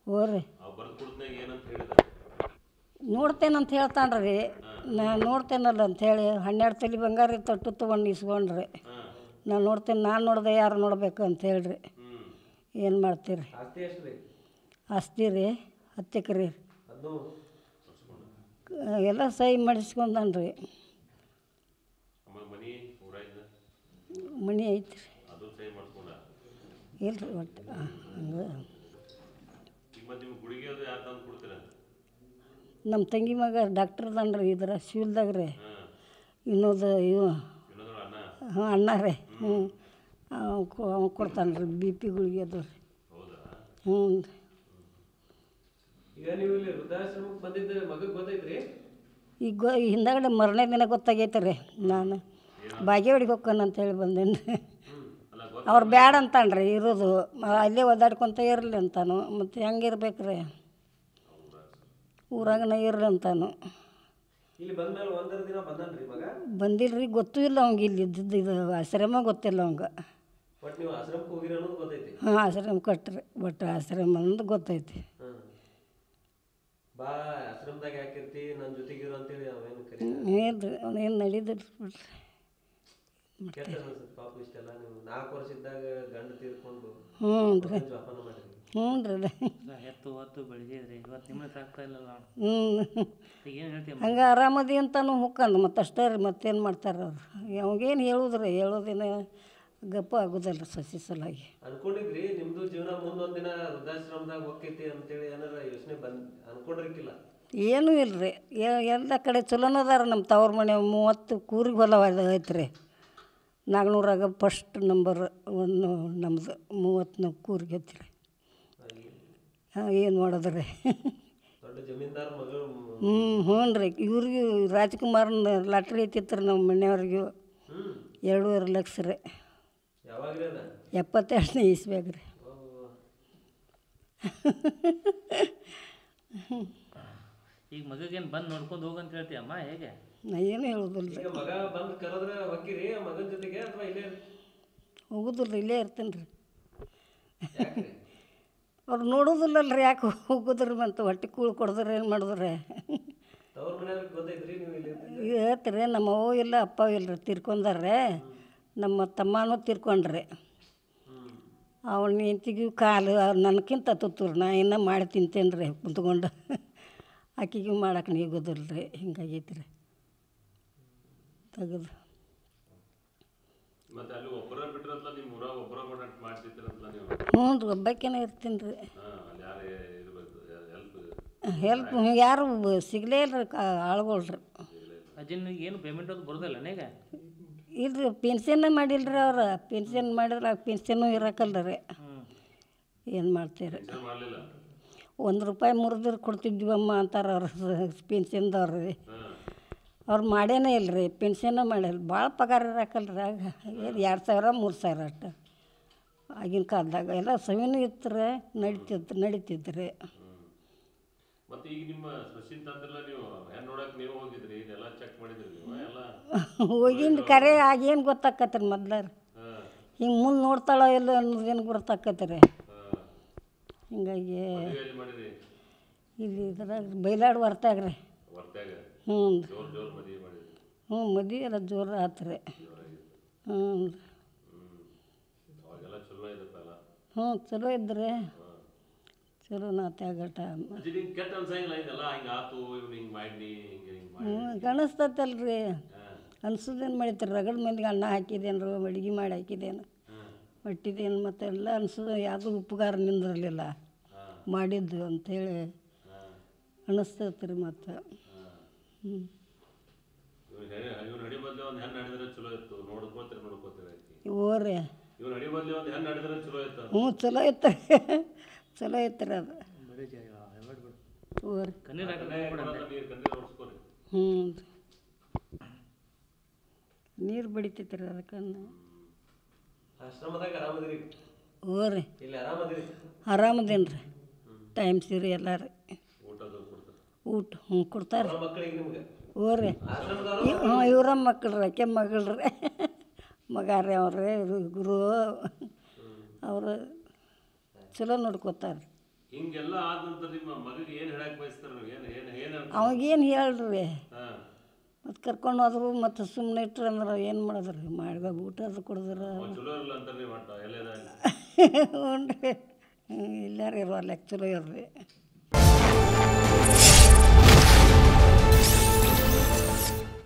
ಹೋರಿ ನೋಡ್ತೇನಂತ ಹೇಳ್ತಾನೆ ರೀ. ನಾನು ನೋಡ್ತೇನಲ್ಲ ಅಂಥೇಳಿ 12 ತೊಲೆ ಬಂಗಾರ ತಟ್ಟು ತೊಗೊಂಡು ಇಸ್ಕೊಂಡ್ರಿ. ನಾನು ನೋಡ್ತೇನೆ, ನಾನು ನೋಡ್ದೆ ಯಾರು ನೋಡ್ಬೇಕು ಅಂತ ಹೇಳ್ರಿ. ಏನು ಮಾಡ್ತೀರಿ? ಆಸ್ತಿ ರೀ 10 ಎಕರೆ ಎಲ್ಲ ಸಹಿ ಮಾಡಿಸ್ಕೊಂಡಾನ ರೀ. ಮನೆ ಐತ್ರಿ ಇಲ್ರಿ ಒಟ್ಟು ಹಂಗೆ. ನಮ್ಮ ತಂಗಿ ಮಗ ಡಾಕ್ಟರ್ ಅದಾನ್ರಿ ಇದ್ರ ಶಿವಲ್ದಾಗ ರೀ. ಇನ್ನೊಂದು ಇವು ಹಾಂ ಅಣ್ಣ ರೀ. ಅವ್ನು ಕೊಡ್ತಾನೆ ರೀ BP ಗುಳಿಗೆ ಅದು ರೀ. ಹ್ಞೂ ಈಗ ಹಿಂದಾಗಡೆ ಮರನೇ ದಿನ ಗೊತ್ತಾಗೈತೆ ರೀ. ನಾನು ಬಾಗೇವಾಡಿಗೆ ಹೋಗ್ತಾನೆ ಅಂತೇಳಿ ಬಂದೇನಿ ರೀ. ಅವ್ರು ಬ್ಯಾಡ ಅಂತಾನೆ ರೀ ಇರೋದು, ಅಲ್ಲೇ ಒದ್ದಾಡ್ಕೊತ ಇರಲಿ ಅಂತಾನು. ಮತ್ತು ಹೆಂಗೆ ಇರ್ಬೇಕು ರೀ, ಊರಾಗನ ಇರ್ಲಿ ಅಂತಾನು. ಬಂದಿಲ್ಲ ರೀ, ಗೊತ್ತೂ ಇಲ್ಲ ಅವಂಗೆ ಇಲ್ಲಿ ಇದ್ದಿದ್ದು. ಇದು ಆಶ್ರಮ ಗೊತ್ತಿಲ್ಲ ಅವಂಗೆ. ಹಾಂ ಆಶ್ರಮ ಕಟ್ರಿ, ಬಟ್ ಆಶ್ರಮ ಅಂದು ಗೊತ್ತೈತಿ. ಏನು ರೀ ಅವನೇನು ನಡೀದಿಲ್ಲ ಬಿಡ್ರಿ. ಹ್ಞೂ ರೀ ಹ್ಞೂ ರೀ ಹಂಗೆ ಆರಾಮದಿ ಅಂತಾನು ಹುಕ್ಕಂದು ಮತ್ತು ಅಷ್ಟೇ ರೀ. ಮತ್ತೇನು ಮಾಡ್ತಾರೆ ಅವ್ರು? ಅವಾಗೇನು ಹೇಳುದ್ರಿ, ಹೇಳೋದಿನ ಗಪ್ಪ ಆಗೋದಲ್ಲ ರೀ ಸಸಿ ಸಲಾಗಿ. ಅನ್ಕೊಂಡಿದ್ರಿ ನಿಮ್ದು ಜೀವನ ಮುಂದೊಂದು ದಿನ ವೃದ್ಧಾಶ್ರಮದಾಗ ಹೋಗ್ತೈತಿ ಅಂತೇಳಿ ಏನಾರ ಯೋಚನೆ ಅನ್ಕೊಂಡಿರ್ಕಿಲ್ಲ? ಏನೂ ಇಲ್ಲ ರೀ. ಎಲ್ಲ ಕಡೆ ಚಲೋನ ಅದಾರ. ನಮ್ಮ ತವ್ರ ಮನೆ 30 ಕೂರಿಗೆ ಹೊಲ ಐತ್ರಿ. ನಾಗ್ನೂರಾಗ ಫಸ್ಟ್ ನಂಬರ್ 1 ನಮ್ಮದು 30 ಕೂರಿಗೆ ಐತ್ರಿ. ಹಾಂ ಏನು ಮಾಡೋದ್ರಿ. ಹ್ಞೂ ರೀ. ಇವ್ರಿಗೆ ರಾಜ್ಕುಮಾರ್ನ ಲಾಟ್ರಿ ಐತಿತ್ತು ರೀ ನಮ್ಮ ಮನೆಯವ್ರಿಗೂ. 2.5 ಲಕ್ಷ ರೀ. 72ನೇ ಇಸ್ವಿಯಾಗ ರೀ. ಈಗ ಮಗಗೇನು ಬಂದು ನೋಡ್ಕೊಂಡು ಹೋಗಂತ ಹೇಳ್ತೀಯಮ್ಮ? ಹೇಗೆ? ನಾ ಏನು ಹೇಳೋದಿಲ್ಲ ರೀ. ಮಗ ಬಂದು ಕರೆದ್ರೆ ಹೋಗ್ತೀರಿ ಮಗನ ಜೊತೆಗೆ ಅಥವಾ ಇಲ್ಲೇ ಹೋಗೋದಿಲ್ಲ ರೀ, ಇಲ್ಲೇ ಇರ್ತೀನಿ ರೀ. ಅವ್ರು ನೋಡೋದಿಲ್ಲಲ್ಲ ರೀ, ಯಾಕೆ ಹೋಗೋದ್ರಿ? ಮತ್ತು ಹೊಟ್ಟೆ ಕೂಳು ಕೊಡಿದ್ರೆ ಏನು ಮಾಡಿದ್ರೆ ಹೇಳ್ತೀರಿ. ನಮ್ಮ ಅವ್ವ ಇಲ್ಲ ಅಪ್ಪ ಇಲ್ಲ ರೀ, ತೀರ್ಕೊಂಡಾರ್ರೆ. ನಮ್ಮ ತಮ್ಮನೂ ತೀರ್ಕೊಂಡ್ರಿ. ಅವನ ಹೆಂಡ್ತಿಗೂ ಕಾಲು ನನಗಿಂತ ತುತ್ತೂರು. ನಾ ಇನ್ನೂ ಮಾಡಿ ತಿಂತೇನೆ ರೀ ಕುಂತ್ಕೊಂಡು. ಆಕೆಗೂ ಮಾಡಕ್ಕೆ ನೀಗೋದಿಲ್ಲ ರೀ. ಹಿಂಗಾಗೈತಿ ರೀ ತೆಗೆದು. ಹ್ಞೂ ರೀ, ಒಬ್ಬಾಕಿನೇ ಇರ್ತೀನಿ ರೀ. ಹೆಲ್ಪ್ ಯಾರು ಸಿಗಲೇ ಇಲ್ಲ ರೀ, ಆಳ್ಗಳು ರೀ. ಏನು ಪೇಮೆಂಟ್ ಅದು ಬರೋದಲ್ಲ ಈಗ? ಇಲ್ಲ ರೀ, ಪೆನ್ಷನ್ನೇ ಮಾಡಿಲ್ಲ ರೀ ಅವ್ರು. ಪೆನ್ಷನ್ ಮಾಡಿದ್ರೆ ಆ ಪೆನ್ಷನ್ನು ಇರೋಕ್ಕಲ್ಲ ರೀ. ಏನು ಮಾಡ್ತೀರಿ? 1 ರೂಪಾಯಿ ಮುರಿದ್ರೆ ಕೊಡ್ತಿದ್ವಮ್ಮ ಅಂತಾರೆ ಅವ್ರು ಪೆನ್ಷನ್ದವ್ರು ರೀ. ಅವ್ರು ಮಾಡೇನೇ ಇಲ್ಲ ರೀ, ಪೆನ್ಷನ್ನೇ ಮಾಡಿಲ್ಲ. ಭಾಳ ಪಗಾರ ಇರೋಕ್ಕಲ್ಲ ರೀ ಆಗ. 2,000 3,000 ಅಷ್ಟು ಆಗಿನ ಕಾಲದಾಗ. ಎಲ್ಲ ಸವಿನೂ ಇತ್ತು ರೀ, ನಡೀತಿತ್ತು ರೀ. ಹೋಗಿಂದು ಕರೆ ಆಗೇನು ಗೊತ್ತಾಕತ್ತೆ ರೀ ಮೊದ್ಲು ರೀ. ಹಿಂಗೆ ಮುಂದೆ ನೋಡ್ತಾಳೋ ಇಲ್ಲ ಅನ್ನೋದೇನು ಗೊತ್ತಾಕತ್ತೆ ರೀ. ಹಿಂಗಾಗಿ ಇಲ್ಲಿ ಇದ್ರಾಗ ಬೈಲಾಡು ಹೊರ್ತಾಗ ರೀ. ಹ್ಞೂ ಹ್ಞೂ ಮದುವೆ ಎಲ್ಲ ಜೋರು ಆತು ರೀ. ಹ್ಞೂ ಹ್ಞೂ ಚಲೋ ಇದ್ರಿ. ಚಲೋ ನಾತ್ಯಾಗಟ ಕಾಣಿಸ್ತೈತಲ್ರಿ. ಅನ್ಸೋದೇನು ಮಾಡಿತ್ರಿ? ರಗಡ್ ಮಂದಿಗೆ ಅನ್ನ ಹಾಕಿದೇನು, ಅಡುಗೆ ಮಾಡಿ ಹಾಕಿದೇನು, ಮಟ್ಟಿದೇನು, ಮತ್ತೆಲ್ಲ ಅನ್ಸೋದು. ಯಾವುದೂ ಉಪಕಾರ ನಿಂದಿರಲಿಲ್ಲ ಮಾಡಿದ್ದು ಅಂಥೇಳಿ ಅನ್ನಿಸ್ತೈತೆ ರೀ. ಮತ್ತು ಹ್ಞೂ ಓರಿ ಹ್ಞೂ ಚಲೋ ಇತ್ತು ಚಲೋ ಇತ್ತು ರೀ ಅದು. ಓರಿ ಹ್ಞೂ ನೀರು ಬಡಿತೈತೆ ರೀ ಅದಕ್ಕೆ. ಓರಿ ಆರಾಮದೇನು ರೀ. ಟೈಮ್ ಸೀರಿ ಎಲ್ಲ ರೀ. ಊಟ ಹ್ಞೂ ಕೊಡ್ತಾರೆ. ಓರಿ ಹ್ಞೂ ಇವರ ಮಕ್ಕಳು ರೀ, ಆಕೆ ಮಗಳು ರೀ. ಮಗ ರೀ ಅವ್ರಿ ಗುರು ಅವರು ಚಲೋ ನೋಡ್ಕೋತಾರೆ. ಹಿಂಗೆಲ್ಲ ಆದ ನಂತರ ನಿಮ್ಮ ಮಗಗೆ ಏನು ಹೇಳಕ್ ಬಯಸ್ತಾರೆ ನೀವು? ಏನು ಅವಾಗೇನು ಹೇಳ್ರಿ ಹಾಂ ಮತ್ತು ಕರ್ಕೊಂಡು ಹೋದ್ರು ಮತ್ತು ಸುಮ್ಮನೆ ಇಟ್ರು ಅಂದ್ರೆ ಏನು ಮಾಡಿದ್ರಿ ಮಾಡ್ಬೇಕು ಊಟ ಅದು ಕೊಡಿದ್ರೆ ಚಲೋ ಇರಲ್ಲ ಅಂತಾರೆ ಮಟ್ಟ ಎಲ್ಲೇದ ಹ್ಞೂ ರೀ ಎಲ್ಲಾರು ಇರುವಲ್ಲ ಚಲೋ ಇರ್ರಿ